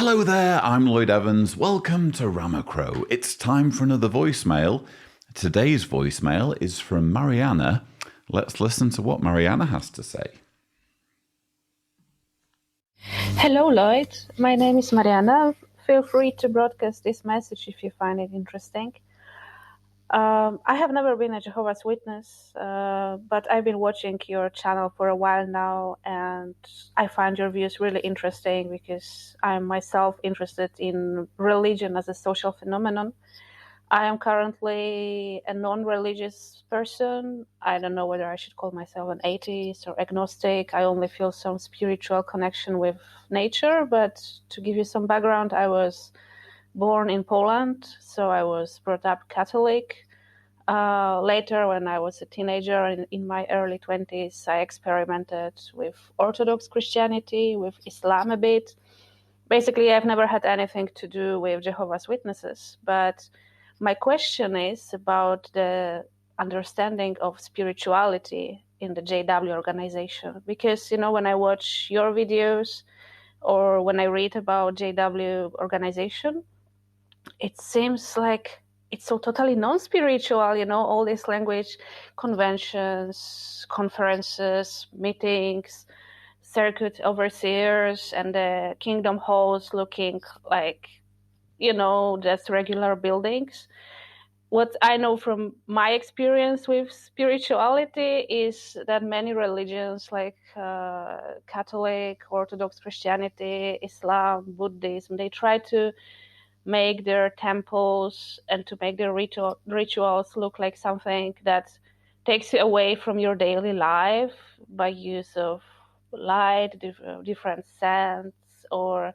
Hello there, I'm Lloyd Evans. Welcome to Ramacrow. It's time for another voicemail. Today's voicemail is from Mariana. Let's listen to what Mariana has to say. Hello, Lloyd. My name is Mariana. Feel free to broadcast this message if you find it interesting. I have never been a Jehovah's Witness, but I've been watching your channel for a while now, and I find your views really interesting because I'm myself interested in religion as a social phenomenon. I am currently a non-religious person. I don't know whether I should call myself an atheist or agnostic. I only feel some spiritual connection with nature, but to give you some background, I was born in Poland, so I was brought up Catholic. Later, when I was a teenager in my early 20s, I experimented with Orthodox Christianity, with Islam a bit. Basically, I've never had anything to do with Jehovah's Witnesses, but my question is about the understanding of spirituality in the JW organization. Because, when I watch your videos or when I read about JW organization, it seems like it's so totally non-spiritual, all these language conventions, conferences, meetings, circuit overseers, and the kingdom halls looking like, just regular buildings. What I know from my experience with spirituality is that many religions like Catholic, Orthodox Christianity, Islam, Buddhism, they try to make their temples and to make their rituals look like something that takes you away from your daily life by use of light, different scents, or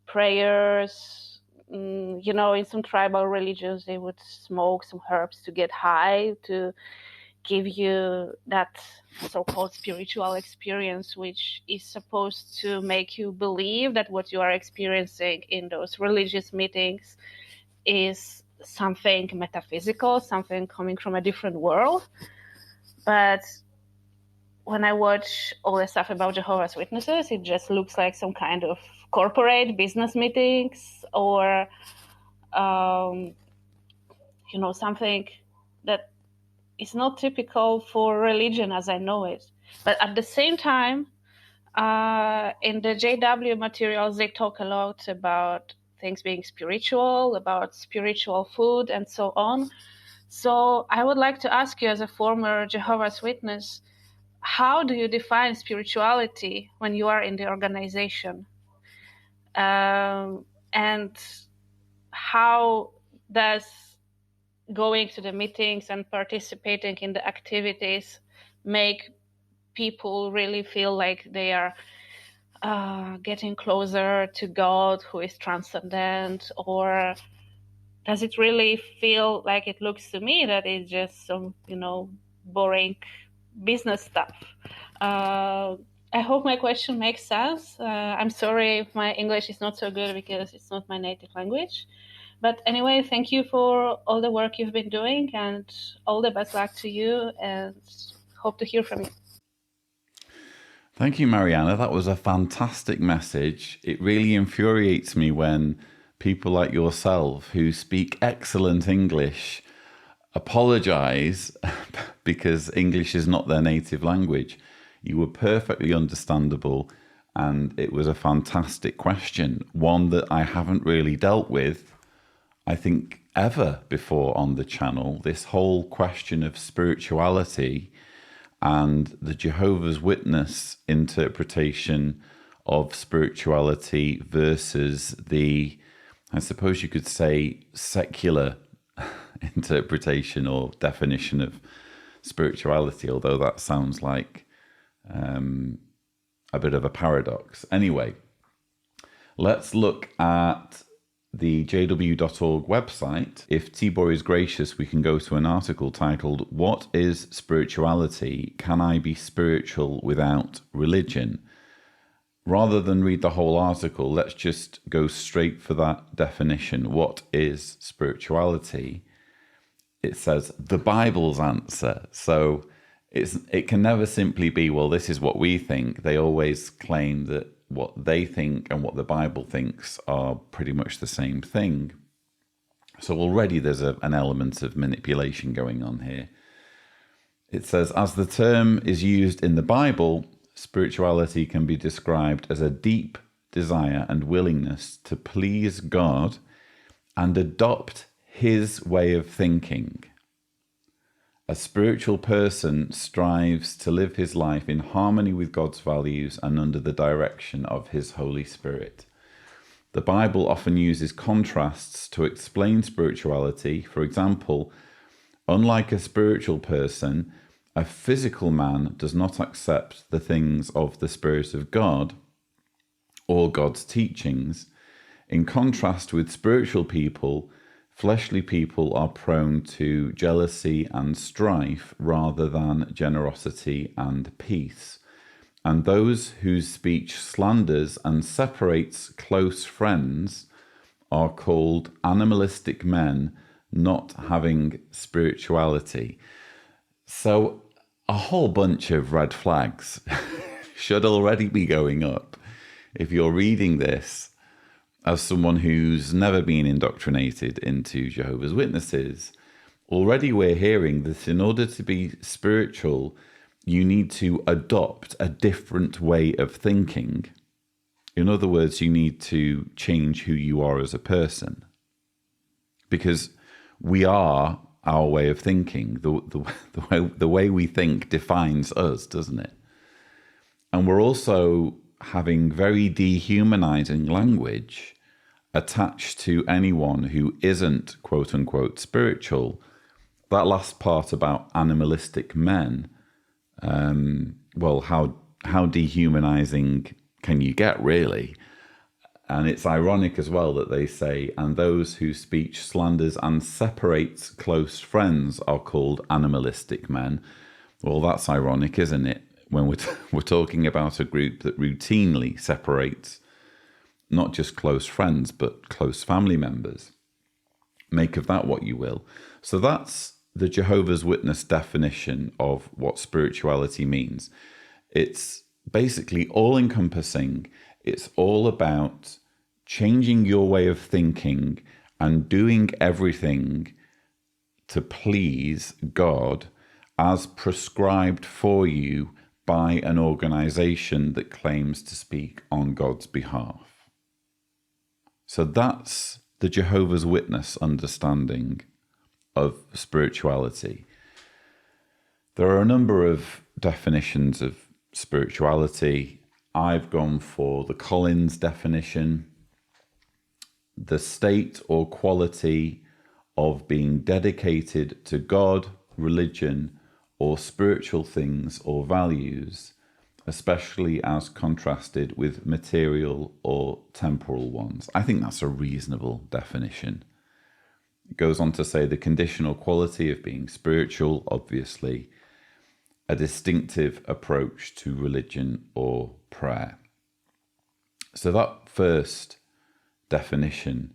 prayers. In some tribal religions, they would smoke some herbs to get high, to give you that so-called spiritual experience, which is supposed to make you believe that what you are experiencing in those religious meetings is something metaphysical, something coming from a different world. But when I watch all the stuff about Jehovah's Witnesses, it just looks like some kind of corporate business meetings or, something that is not typical for religion as I know it. But at the same time, in the JW materials, they talk a lot about things being spiritual, about spiritual food, and so on. So I would like to ask you, as a former Jehovah's Witness, how do you define spirituality when you are in the organization? And how does going to the meetings and participating in the activities make people really feel like they are getting closer to God, who is transcendent? Or does it really feel like it looks to me that it's just some, boring business stuff? I hope my question makes sense. I'm sorry if my English is not so good because it's not my native language. But anyway, thank you for all the work you've been doing, and all the best luck to you, and hope to hear from you. Thank you, Mariana. That was a fantastic message. It really infuriates me when people like yourself, who speak excellent English, apologize because English is not their native language. You were perfectly understandable, and it was a fantastic question, one that I haven't really dealt with, I think, ever before on the channel. This whole question of spirituality and the Jehovah's Witness interpretation of spirituality versus the, I suppose you could say, secular interpretation or definition of spirituality, although that sounds like a bit of a paradox. Anyway, let's look at the jw.org website. If Tibor is gracious, we can go to an article titled, "What is Spirituality? Can I be spiritual without religion?" Rather than read the whole article, let's just go straight for that definition. What is spirituality? It says the Bible's answer. So it can never simply be, well, this is what we think. They always claim that what they think and what the Bible thinks are pretty much the same thing. So already there's an element of manipulation going on here. It says, as the term is used in the Bible, spirituality can be described as a deep desire and willingness to please God and adopt his way of thinking. A spiritual person strives to live his life in harmony with God's values and under the direction of his Holy Spirit. The Bible often uses contrasts to explain spirituality. For example, unlike a spiritual person, a physical man does not accept the things of the Spirit of God or God's teachings. In contrast with spiritual people, fleshly people are prone to jealousy and strife rather than generosity and peace. And those whose speech slanders and separates close friends are called animalistic men not having spirituality. So a whole bunch of red flags should already be going up if you're reading this as someone who's never been indoctrinated into Jehovah's Witnesses. Already we're hearing that in order to be spiritual, you need to adopt a different way of thinking. In other words, you need to change who you are as a person. Because we are our way of thinking. The way we think defines us, doesn't it? And we're also having very dehumanizing language attached to anyone who isn't, quote unquote, spiritual. That last part about animalistic men, well, how dehumanizing can you get, really? And it's ironic as well that they say, and those whose speech slanders and separates close friends are called animalistic men. Well, that's ironic, isn't it? When we're talking about a group that routinely separates not just close friends, but close family members. Make of that what you will. So that's the Jehovah's Witness definition of what spirituality means. It's basically all-encompassing. It's all about changing your way of thinking and doing everything to please God as prescribed for you by an organization that claims to speak on God's behalf. So that's the Jehovah's Witness understanding of spirituality. There are a number of definitions of spirituality. I've gone for the Collins definition: the state or quality of being dedicated to God, religion, or spiritual things or values, especially as contrasted with material or temporal ones. I think that's a reasonable definition. It goes on to say the conditional quality of being spiritual, obviously, a distinctive approach to religion or prayer. So that first definition,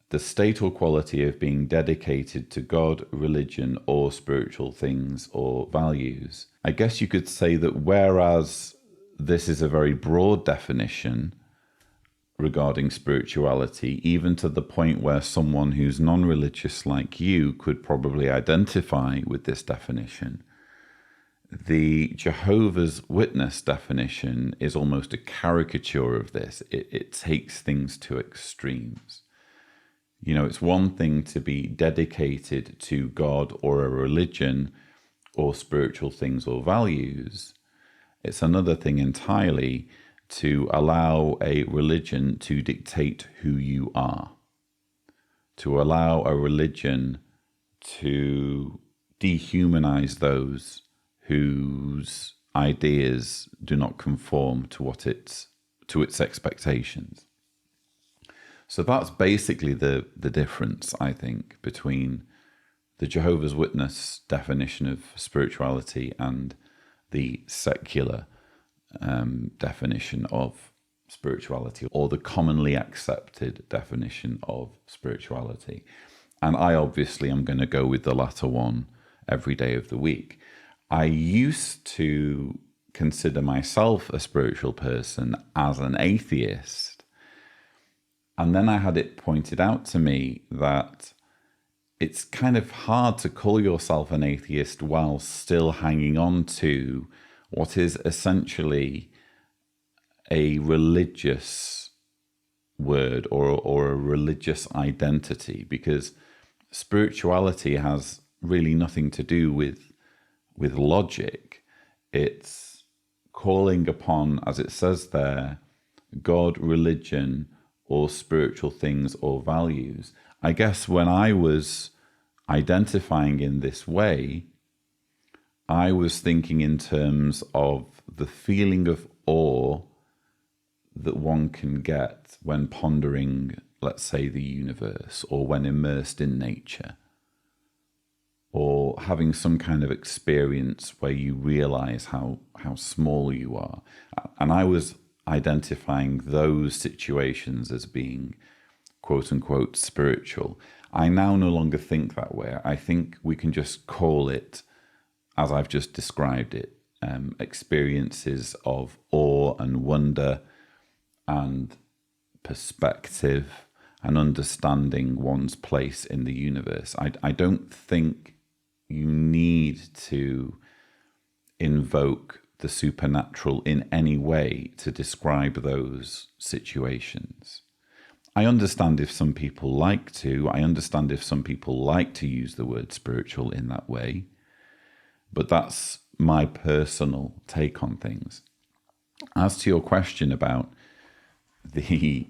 the state or quality of being dedicated to God, religion, or spiritual things or values. I guess you could say that whereas this is a very broad definition regarding spirituality, even to the point where someone who's non-religious like you could probably identify with this definition, the Jehovah's Witness definition is almost a caricature of this. It takes things to extremes. You know, it's one thing to be dedicated to God or a religion or spiritual things or values. It's another thing entirely to allow a religion to dictate who you are, to allow a religion to dehumanize those whose ideas do not conform to its expectations. So that's basically the difference, I think, between the Jehovah's Witness definition of spirituality and the secular definition of spirituality, or the commonly accepted definition of spirituality. And I obviously am going to go with the latter one every day of the week. I used to consider myself a spiritual person as an atheist. And then I had it pointed out to me that it's kind of hard to call yourself an atheist while still hanging on to what is essentially a religious word or a religious identity, because spirituality has really nothing to do with logic. It's calling upon, as it says there, God, religion, or spiritual things or values. I guess when I was identifying in this way, I was thinking in terms of the feeling of awe that one can get when pondering, let's say, the universe, or when immersed in nature, or having some kind of experience where you realize how small you are. And I was identifying those situations as being quote unquote spiritual. I now no longer think that way. I think we can just call it, as I've just described it, experiences of awe and wonder and perspective and understanding one's place in the universe. I don't think you need to invoke the supernatural in any way to describe those situations. I understand if some people like to. I understand if some people like to use the word spiritual in that way. But that's my personal take on things. As to your question about the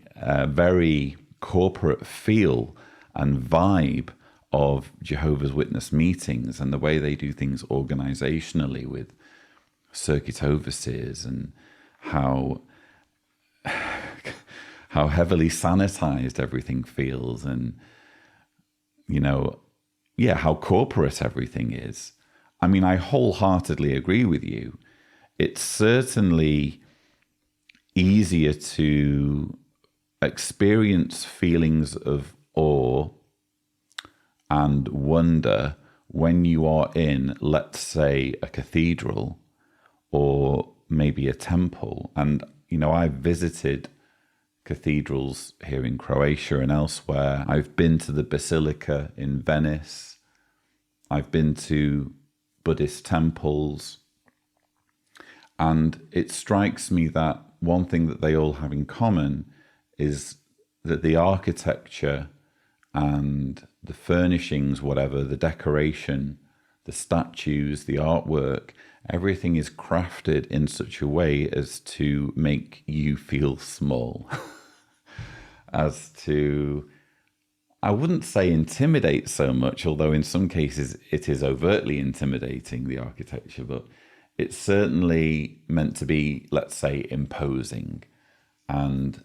very corporate feel and vibe of Jehovah's Witness meetings and the way they do things organizationally with circuit overseers, and how heavily sanitized everything feels, and how corporate everything is. I mean, I wholeheartedly agree with you. It's certainly easier to experience feelings of awe and wonder when you are in, let's say, a cathedral or maybe a temple. And, I've visited cathedrals here in Croatia and elsewhere. I've been to the Basilica in Venice. I've been to Buddhist temples. And it strikes me that one thing that they all have in common is that the architecture and the furnishings, whatever, the decoration, the statues, the artwork, everything is crafted in such a way as to make you feel small. As to, I wouldn't say intimidate so much, although in some cases it is overtly intimidating, the architecture, but it's certainly meant to be, let's say, imposing, and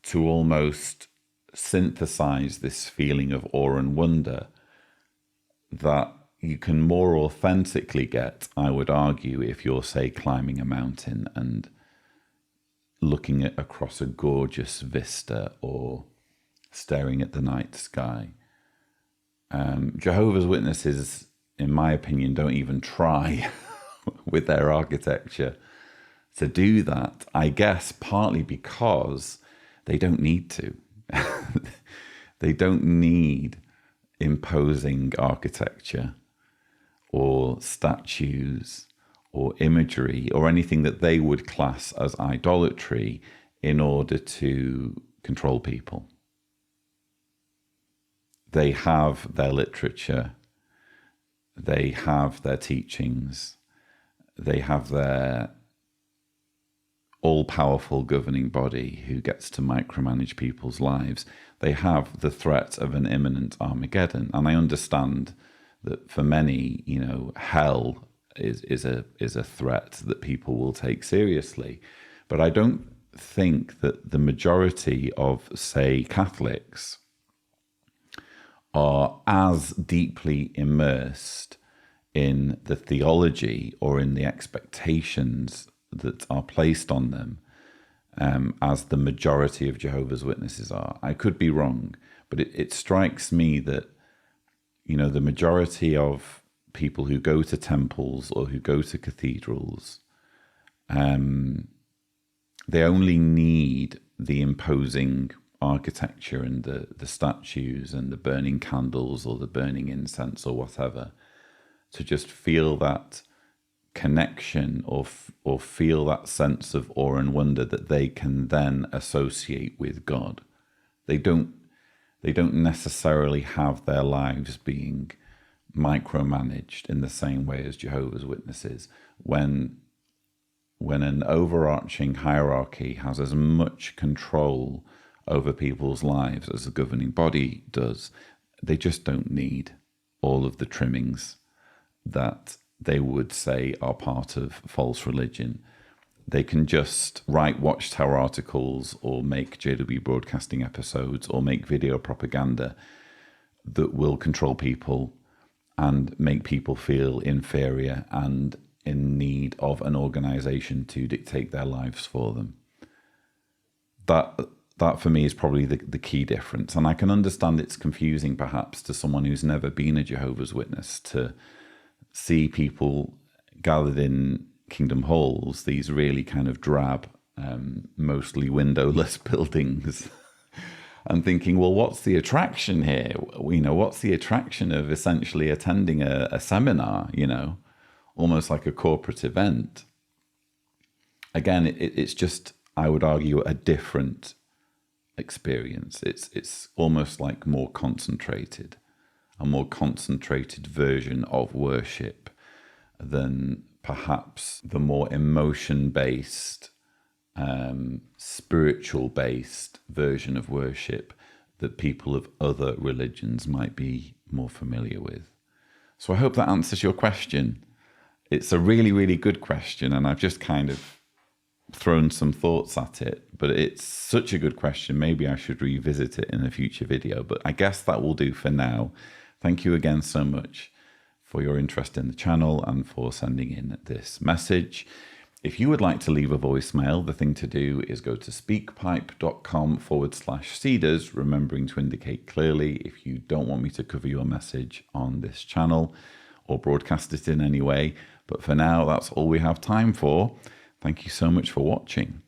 to almost synthesize this feeling of awe and wonder that you can more authentically get, I would argue, if you're, say, climbing a mountain and looking across a gorgeous vista or staring at the night sky. Jehovah's Witnesses, in my opinion, don't even try with their architecture to do that. I guess partly because they don't need to. They don't need imposing architecture or statues or imagery or anything that they would class as idolatry in order to control people. They have their literature, they have their teachings, they have their all-powerful governing body who gets to micromanage people's lives. They have the threat of an imminent Armageddon. And I understand that for many, hell is a threat that people will take seriously. But I don't think that the majority of, say, Catholics are as deeply immersed in the theology or in the expectations that are placed on them as the majority of Jehovah's Witnesses are. I could be wrong, but it strikes me that, the majority of people who go to temples or who go to cathedrals They only need the imposing architecture and the statues and the burning candles or the burning incense or whatever to just feel that connection or feel that sense of awe and wonder that they can then associate with God. They don't necessarily have their lives being micromanaged in the same way as Jehovah's Witnesses. When an overarching hierarchy has as much control over people's lives as the governing body does, they just don't need all of the trimmings that they would say are part of false religion. They can just write Watchtower articles or make JW broadcasting episodes or make video propaganda that will control people and make people feel inferior and in need of an organization to dictate their lives for them. That for me is probably the key difference. And I can understand it's confusing perhaps to someone who's never been a Jehovah's Witness to see people gathered in Kingdom Halls, these really kind of drab, mostly windowless buildings, and thinking, well, what's the attraction here? What's the attraction of essentially attending a seminar, almost like a corporate event? Again, it's just, I would argue, a different experience. It's almost like more concentrated, a more concentrated version of worship than perhaps the more emotion-based, spiritual-based version of worship that people of other religions might be more familiar with. So I hope that answers your question. It's a really, really good question, and I've just kind of thrown some thoughts at it, but it's such a good question. Maybe I should revisit it in a future video, but I guess that will do for now. Thank you again so much for your interest in the channel and for sending in this message. If you would like to leave a voicemail, the thing to do is go to speakpipe.com/Cedars, remembering to indicate clearly if you don't want me to cover your message on this channel or broadcast it in any way. But for now, that's all we have time for. Thank you so much for watching.